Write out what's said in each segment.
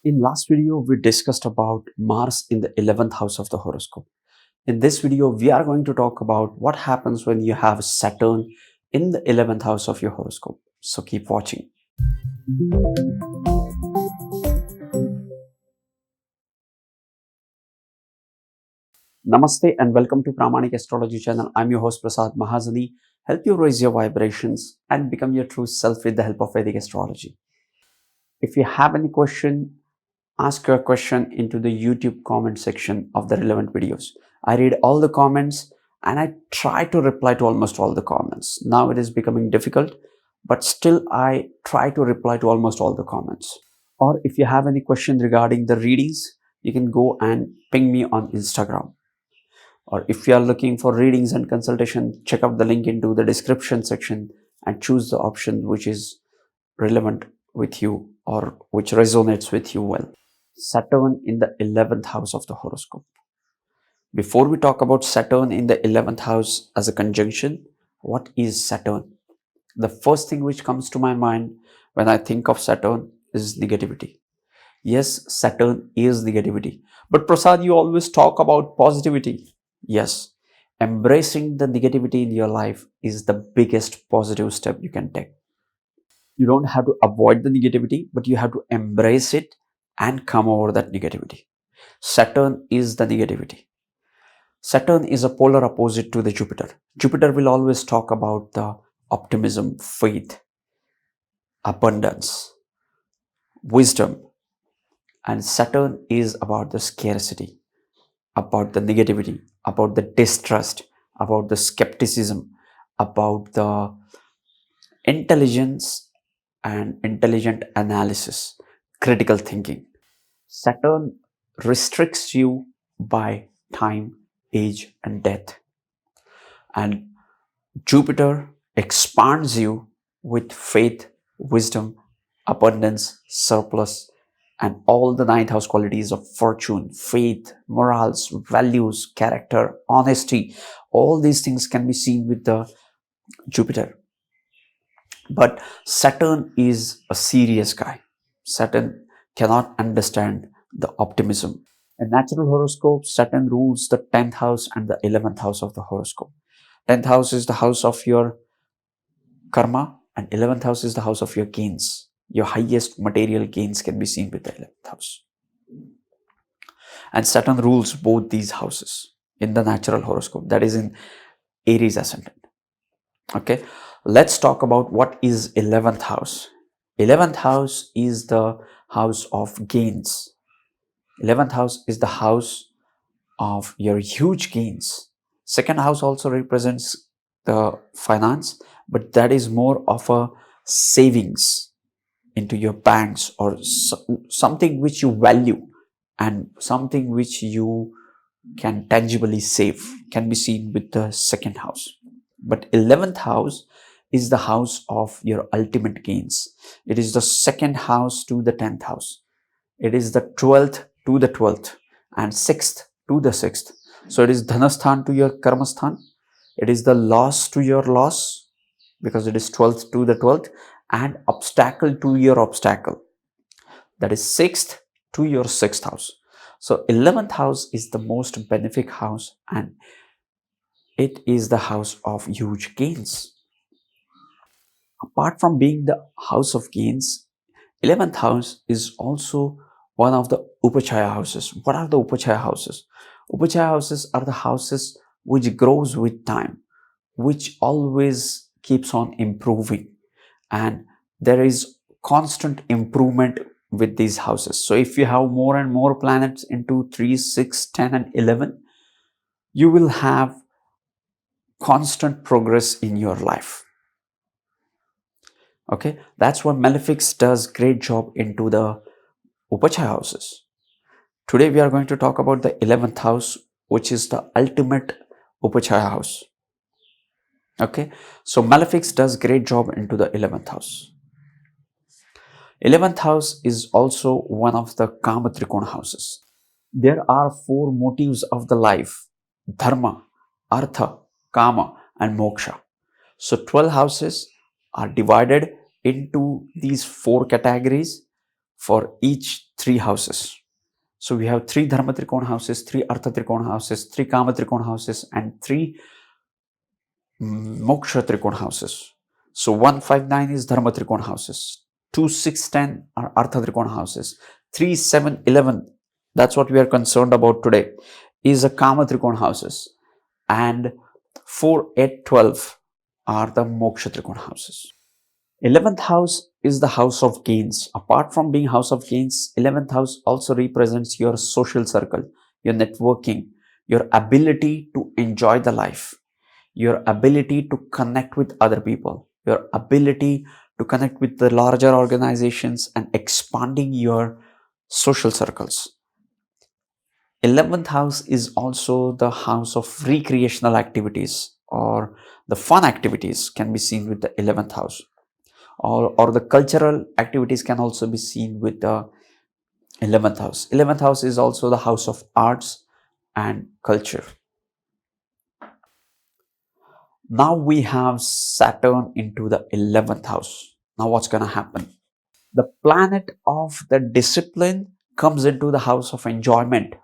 In last video, we discussed about Mars in the 11th house of the horoscope. In this video, we are going to talk about what happens when you have Saturn in the 11th house of your horoscope. So keep watching. Namaste and welcome to Pramanik Astrology channel. I'm your host Prasad Mahazani. Help you raise your vibrations and become your true self with the help of Vedic Astrology. If you have any question, ask your question into the YouTube comment section of the relevant videos. I read all the comments and I try to reply to almost all the comments. Now it is becoming difficult, but still I try to reply to almost all the comments. Or if you have any question regarding the readings, you can go and ping me on Instagram. Or if you are looking for readings and consultation, check out the link into the description section and choose the option which is relevant with you or which resonates with you well. Saturn in the 11th house of the horoscope. Before we talk about Saturn in the 11th house as a conjunction, what is Saturn? The first thing which comes to my mind when I think of Saturn is negativity. Yes, Saturn is negativity. But Prasad, you always talk about positivity. Yes, embracing the negativity in your life is the biggest positive step you can take. You don't have to avoid the negativity, but you have to embrace it and come over that negativity. Saturn is the negativity. Saturn is a polar opposite to the Jupiter. Jupiter will always talk about the optimism, faith, abundance, wisdom. And Saturn is about the scarcity, about the negativity, about the distrust, about the skepticism, about the intelligence and intelligent analysis, critical thinking. Saturn restricts you by time, age, and death. And Jupiter expands you with faith, wisdom, abundance, surplus, and all the ninth house qualities of fortune, faith, morals, values, character, honesty. All these things can be seen with the Jupiter. But Saturn is a serious guy. Saturn cannot understand the optimism. In natural horoscope, Saturn rules the 10th house and the 11th house of the horoscope. 10th house is the house of your karma and 11th house is the house of your gains. Your highest material gains can be seen with the 11th house. And Saturn rules both these houses in the natural horoscope, that is in Aries ascendant. Okay, let's talk about what is 11th house. 11th house is the house of gains. 11th house is the house of your huge gains. Second house also represents the finance, but that is more of a savings into your banks or something which you value and something which you can tangibly save can be seen with the second house. But 11th house is the house of your ultimate gains. It is the second house to the 10th house. It is the 12th to the 12th and 6th to the 6th. So it is dhanasthan to your karmasthan. It is the loss to your loss because it is 12th to the 12th and obstacle to your obstacle. That is 6th to your 6th house. So 11th house is the most benefic house and it is the house of huge gains. Apart from being the house of gains, 11th house is also one of the Upachaya houses. What are the Upachaya houses? Upachaya houses are the houses which grows with time, which always keeps on improving. And there is constant improvement with these houses. So if you have more and more planets into 3, 6, 10 and 11, you will have constant progress in your life. Okay, that's what Malefics does great job into the Upachaya houses. Today we are going to talk about the 11th house, which is the ultimate Upachaya house. Okay, so Malefics does great job into the 11th house. 11th house is also one of the Kama Trikona houses. There are 4 motives of the life: Dharma, Artha, Kama and Moksha. So 12 houses are divided into these 4 categories. for each 3 houses. So we have 3 Dharma Trikona houses, 3 Artha Trikona houses, 3 Kama Trikona houses, and 3 Moksha Trikona houses. So 159 is Dharma Trikona houses, 2, 6, 10 are Artha Trikona houses, 3, 7, 11, that's what we are concerned about today, is a Kama Trikona houses, and 4, 8, 12 are the Moksha Trikona houses. 11th house is the house of gains. Apart from being house of gains, 11th house also represents your social circle, your networking, your ability to enjoy the life, your ability to connect with other people, your ability to connect with the larger organizations and expanding your social circles. 11th house is also the house of recreational activities, or the fun activities can be seen with the 11th house. Or the cultural activities can also be seen with the 11th house. 11th house is also the house of arts and culture. Now we have Saturn into the 11th house. Now what's going to happen? The planet of the discipline comes into the house of enjoyment.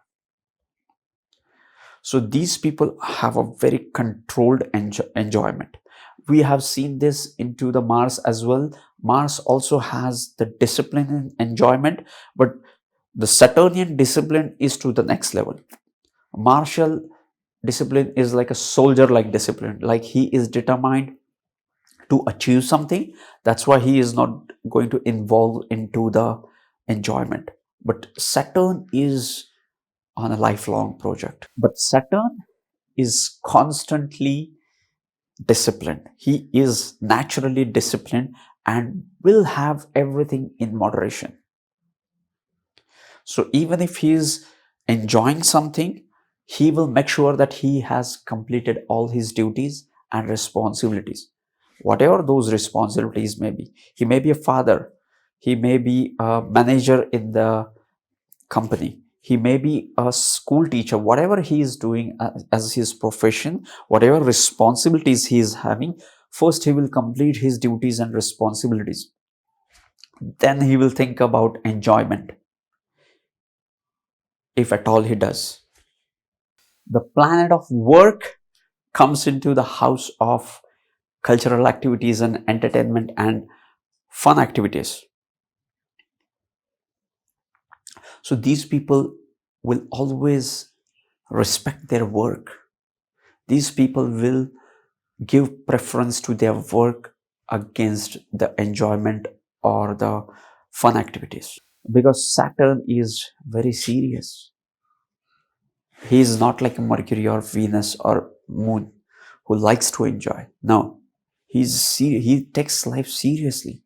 So these people have a very controlled enjoyment. We have seen this into the Mars as well. Mars also has the discipline and enjoyment, but the Saturnian discipline is to the next level. Martial discipline is like a soldier-like discipline, like he is determined to achieve something. That's why he is not going to involve into the enjoyment. But Saturn is on a lifelong project. But Saturn is constantly disciplined. He is naturally disciplined and will have everything in moderation. So even if he is enjoying something, he will make sure that he has completed all his duties and responsibilities. Whatever those responsibilities may be. He may be a father. He may be a manager in the company. He may be a school teacher. Whatever he is doing as his profession, whatever responsibilities he is having, first he will complete his duties and responsibilities. Then he will think about enjoyment, if at all he does. The planet of work comes into the house of cultural activities and entertainment and fun activities. So these people will always respect their work. These people will give preference to their work against the enjoyment or the fun activities. Because Saturn is very serious. He is not like Mercury or Venus or Moon who likes to enjoy. No, he takes life seriously.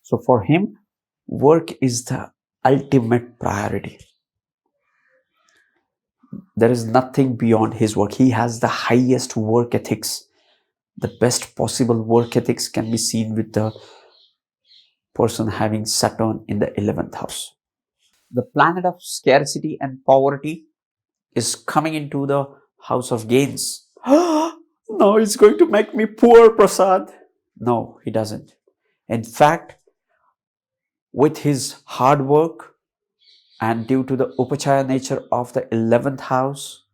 So for him, work is the ultimate priority. There is nothing beyond his work. He has the highest work ethics. The best possible work ethics can be seen with the person having Saturn in the 11th house. The planet of scarcity and poverty is coming into the house of gains. No, it's going to make me poor, Prasad. No, he doesn't. In fact, with his hard work and due to the upachaya nature of the 11th house,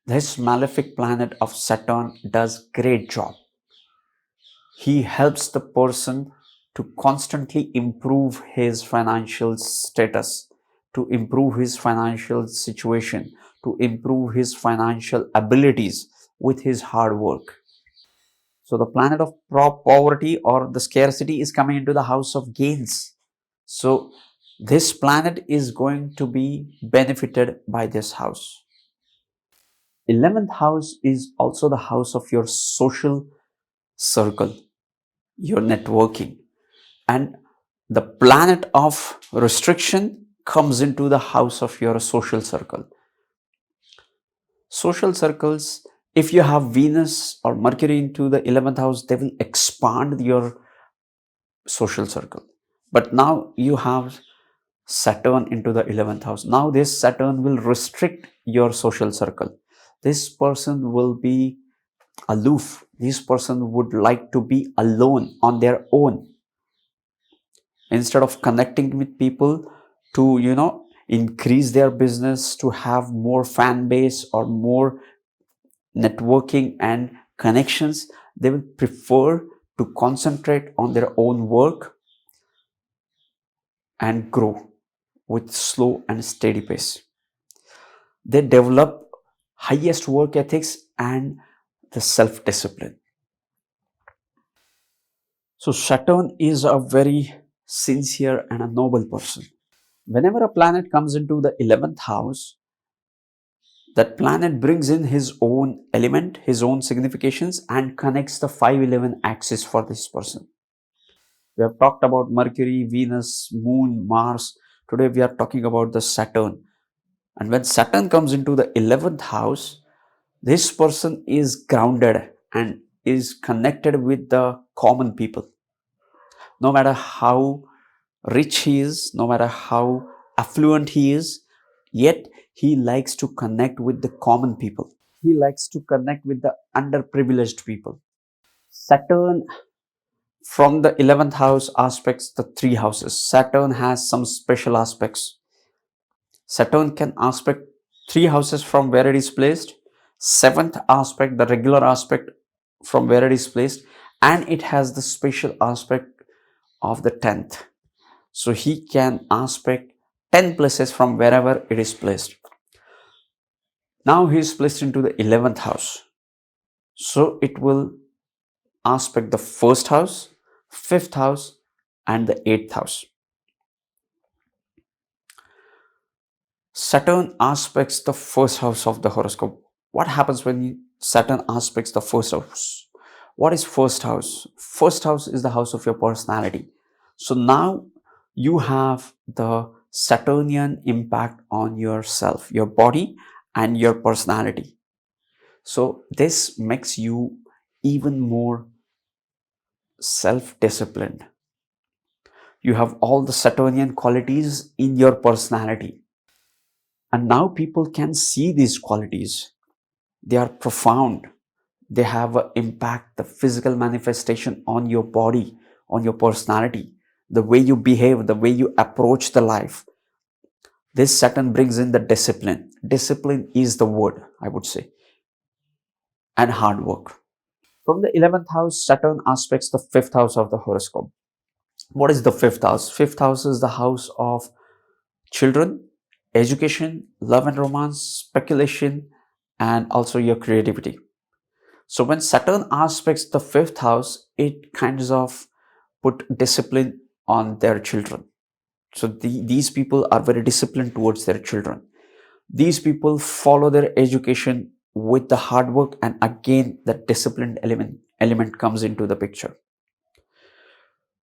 this malefic planet of Saturn does great job. He helps the person to constantly improve his financial status, to improve his financial situation, to improve his financial abilities with his hard work. So the planet of poverty or the scarcity is coming into the house of gains. So this planet is going to be benefited by this house. 11th house is also the house of your social circle, your networking. And the planet of restriction comes into the house of your social circle. Social circles, if you have Venus or Mercury into the 11th house, they will expand your social circle. But now you have Saturn into the 11th house. Now this Saturn will restrict your social circle. This person will be aloof. This person would like to be alone on their own. instead of connecting with people to, increase their business, to have more fan base or more networking and connections, they will prefer to concentrate on their own work and grow with slow and steady pace. They develop highest work ethics and the self-discipline. So Saturn is a very sincere and a noble person. Whenever a planet comes into the 11th house, that planet brings in his own element, his own significations, and connects the 511 axis for this person. We have talked about Mercury, Venus, Moon, Mars. Today we are talking about the Saturn. And when Saturn comes into the 11th house, this person is grounded and is connected with the common people. No matter how rich he is, no matter how affluent he is, yet he likes to connect with the common people. He likes to connect with the underprivileged people. Saturn from the 11th house aspects the three houses. Saturn has some special aspects. Saturn can aspect three houses from where it is placed, seventh aspect, the regular aspect from where it is placed, and it has the special aspect of the 10th. So he can aspect 10 places from wherever it is placed. Now he is placed into the 11th house. So it will aspect the first house, fifth house, and the 8th house. Saturn aspects the first house of the horoscope. What happens when Saturn aspects the first house? What is first house? First house is the house of your personality. So now you have the Saturnian impact on yourself, your body, and your personality. So this makes you even more self-disciplined. You have all the Saturnian qualities in your personality. And now people can see these qualities. They are profound. They have an impact, the physical manifestation on your body, on your personality, the way you behave, the way you approach the life. This Saturn brings in the discipline. Discipline is the word, I would say, and hard work. From the 11th house, Saturn aspects the 5th house of the horoscope. What is the 5th house? 5th house is the house of children, education, love and romance, speculation, and also your creativity. So when Saturn aspects the 5th house, it kinds of put discipline on their children. So these people are very disciplined towards their children. These people follow their education with the hard work, and again the disciplined element comes into the picture.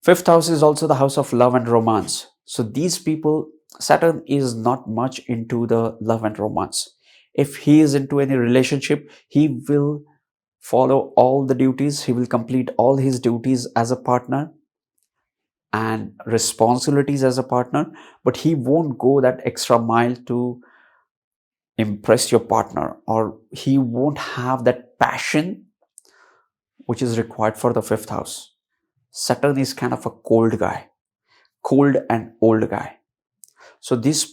5th house is also the house of love and romance. So these people, Saturn is not much into the love and romance. If he is into any relationship, he will follow all the duties, he will complete all his duties as a partner and responsibilities as a partner, but he won't go that extra mile to impress your partner, or he won't have that passion which is required for the 5th house. Saturn is kind of a cold guy, cold and old guy. So these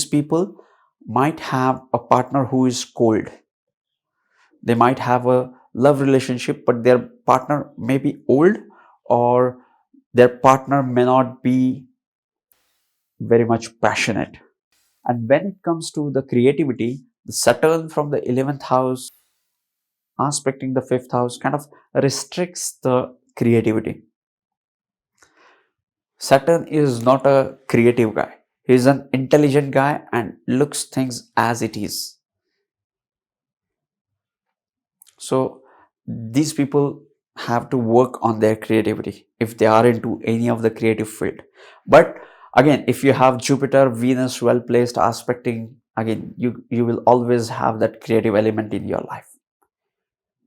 people might have a partner who is cold. They might have a love relationship, but their partner may be old, or their partner may not be very much passionate. And when it comes to the creativity, the Saturn from the 11th house aspecting the 5th house kind of restricts the creativity. Saturn is not a creative guy. He is an intelligent guy and looks things as it is. So these people have to work on their creativity if they are into any of the creative field. But again, if you have Jupiter, Venus well placed aspecting, again, you will always have that creative element in your life.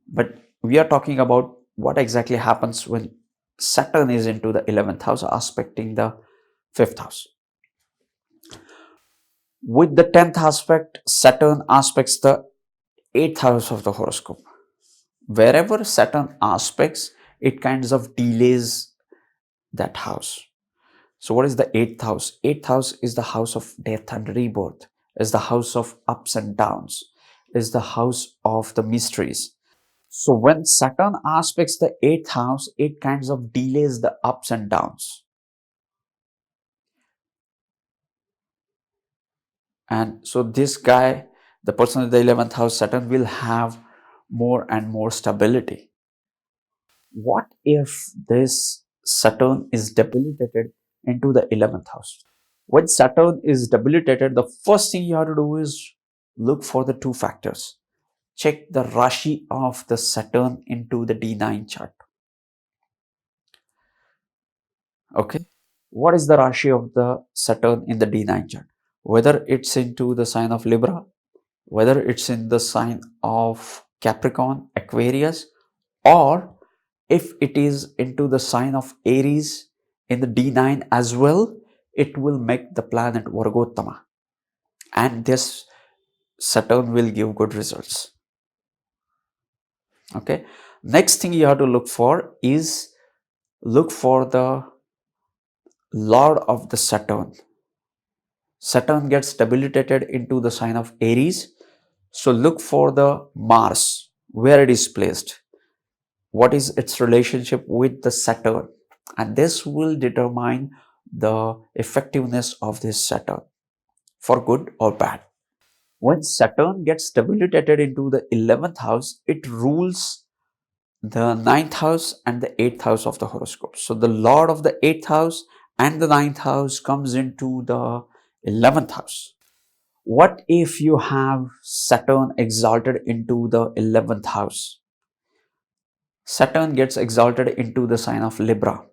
But we are talking about what exactly happens when Saturn is into the 11th house aspecting the 5th house. With the 10th aspect, Saturn aspects the 8th house of the horoscope. Wherever Saturn aspects, it kinds of delays that house. So what is the eighth house? Eighth house is the house of death and rebirth, is the house of ups and downs, is the house of the mysteries. So when Saturn aspects the eighth house, it kinds of delays the ups and downs. And so this guy, the person in the 11th house, Saturn, will have more and more stability. What if this Saturn is debilitated into the 11th house? When Saturn is debilitated, the first thing you have to do is look for the two factors. Check the Rashi of the Saturn into the D9 chart. Okay. What is the Rashi of the Saturn in the D9 chart? Whether it's into the sign of Libra, whether it's in the sign of Capricorn, Aquarius, or if it is into the sign of Aries in the D9 as well, it will make the planet Vargottama. And this Saturn will give good results. Okay. Next thing you have to look for is look for the Lord of the Saturn. Saturn gets debilitated into the sign of Aries. So look for the Mars, where it is placed. What is its relationship with the Saturn? And this will determine the effectiveness of this Saturn for good or bad. When Saturn gets debilitated into the 11th house, it rules the 9th house and the 8th house of the horoscope. So the Lord of the 8th house and the 9th house comes into the 11th house. What if you have Saturn exalted into the 11th house? Saturn gets exalted into the sign of Libra.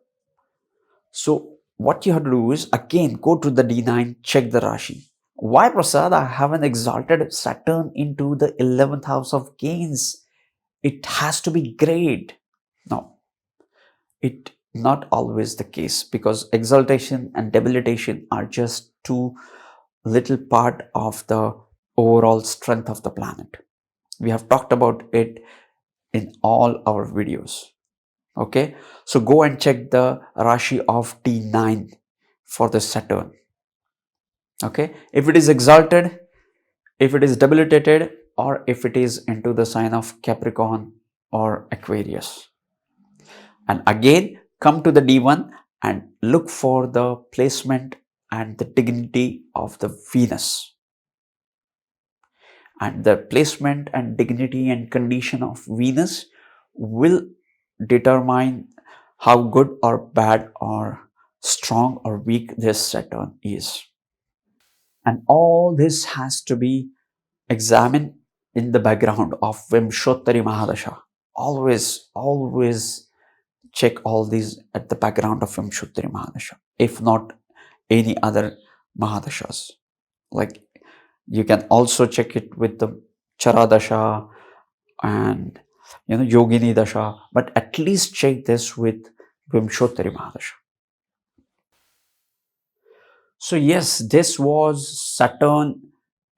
So what you have to do is again go to the D9, check the Rashi. Why, Prasad? I have an exalted Saturn into the 11th house of gains. It has to be great. No, it not always the case, because exaltation and debilitation are just two little part of the overall strength of the planet. We have talked about it in all our videos. Okay, so go and check the Rashi of D9 for the Saturn. Okay, if it is exalted, if it is debilitated, or if it is into the sign of Capricorn or Aquarius. And again, come to the D1 and look for the placement and the dignity of the Venus. And the placement and dignity and condition of Venus will determine how good or bad or strong or weak this Saturn is. And all this has to be examined in the background of Vimshottari Mahadasha. Always check all these at the background of Vimshottari Mahadasha, if not any other Mahadashas. Like you can also check it with the Charadasha and Yogini Dasha, but at least check this with Vimshottari Mahadasha. So yes, this was Saturn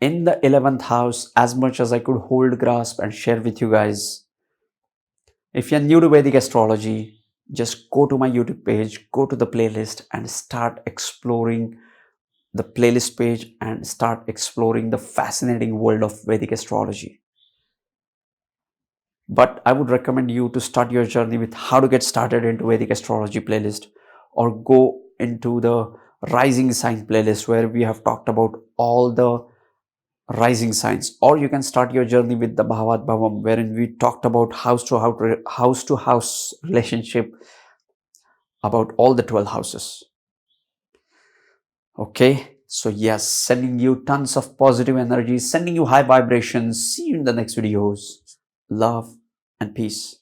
in the 11th house, as much as I could hold, grasp and share with you guys. If you're new to Vedic astrology, just go to my YouTube page, go to the playlist and start exploring the playlist page and start exploring the fascinating world of Vedic astrology. But I would recommend you to start your journey with how to get started into Vedic astrology playlist, or go into the rising sign playlist where we have talked about all the rising signs, or you can start your journey with the Bhavat Bhavam, wherein we talked about house to house relationship, about all the 12 houses. Okay, so yes, sending you tons of positive energy, sending you high vibrations. See you in the next videos. Love and peace.